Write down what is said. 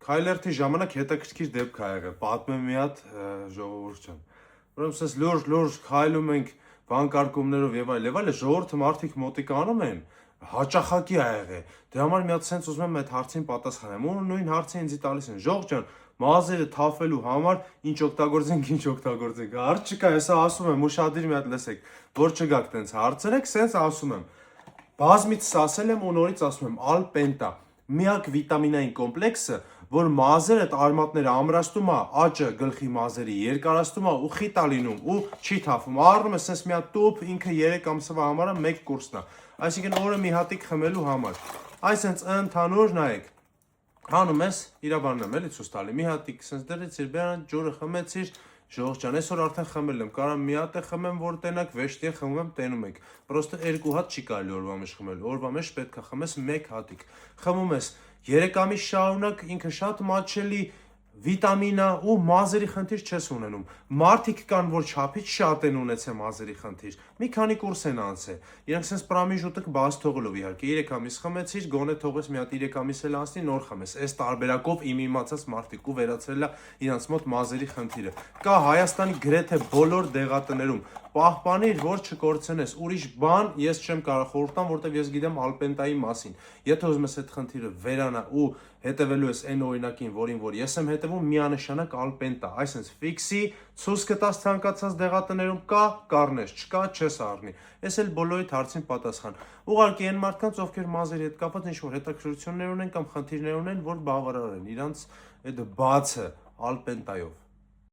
Քայլերթի ժամանակ հետաքրքիր դեպք ա եղել, պատմեմ մի հատ ժողովուրդ ջան։ Ուրեմն սենց լուրջ քայլում ենք վանկարկումներով եւ այլ, ժողովուրդը մարդիկ մոտիկ անում են, հաճախակի ա եղել։ Դրա համար մի հատ սենց ուզում եմ այդ հարցին պատասխանեմ։ Ու նույն հարցը ինձ տալիս են. «Ժողովուրդ ջան, մազերը թափելու համար ինչ օգտագործենք»։ Հարց չկա, հեսա ասում եմ, ուշադիր մի հատ լսեք, որ չգաք տենց հարցրեք, սենց ասում եմ։ Բազմիցս ասել եմ ու նորից ասում եմ, ալպենտա, միակ վիտամինային կոմպլեքսը, որ մազերը արմատները ամրաստում է, աճը գլխի մազերի երկարացնում է ու խիտ է լինում ու չի թափվում։ Առնում ես սենց մի հատ տուփ, ինքը 3 ամսվա համար է 1 կուրսն է։ Այսինքն օրը մի հատիկ խմելու համար։ Այս սենց ընդհանուր նայեք։ Հանում ես, իրա բանն եմ էլի ցույց տալի։ Մի հատիկ սենց դրեցիր, բերան ջուրը խմեցիր, ժողովուրդ ջան, այսօր արդեն խմել եմ, կարամ մի հատ է խմեմ, որ տենակ, վեշտի խմում եմ, տենում եք։ Պրոստը 2 հատ չի կարելի օրվա մեջ խմել։ Օրվա մեջ պետք է խմես 1 հատիկ։ Խմում ես 3 ամիս շարունակ, ինքը շատ մատչելի վիտամին է ու մազերի խնդիր չես ունենում։ Մարդիկ կան, որ չափից շատ են ունեցել մազերի խնդիր։ Մի քանի կուրս են անցել։ Իրանք sense պրամիժուտը բաց թողելով իհարկե 3 ամիս խմեցիր, գոնե թողես մի հատ 3 ամիս էլ անցնի, նոր խմես։ Այս տարբերակով իմ իմացած մարդիկ ու վերացրել է իրանց մոտ մազերի խնդիրը։ Կա Հայաստանի գրեթե բոլոր դեղատներում պահպանիր, որ չկորցնես։ Ուրիշ բան ես չեմ կարող խորհուրդ տամ, որտեվ ես գիտեմ ալպենտայի մասին։ Եթե ուզում ես այդ խնդիրը վերանա ու հետևելու ես այն օրինակին, որ ես եմ հետևում, միանշանակ ալպենտա, այսինքն ֆիքսի, ցույց կտաս ցանկացած դեղատներում կա, կառնես, չկա, չես առնի։ Էս էլ բոլորիդ հարցին պատասխան։ Ուղղակի այն մարդկանց, ովքեր մազերի հետ կապված ինչ-որ հետաքրքրություններ ունեն կամ խնդիրներ ունեն, որ բավարարեն իրանց այդ բացը ալպենտայով։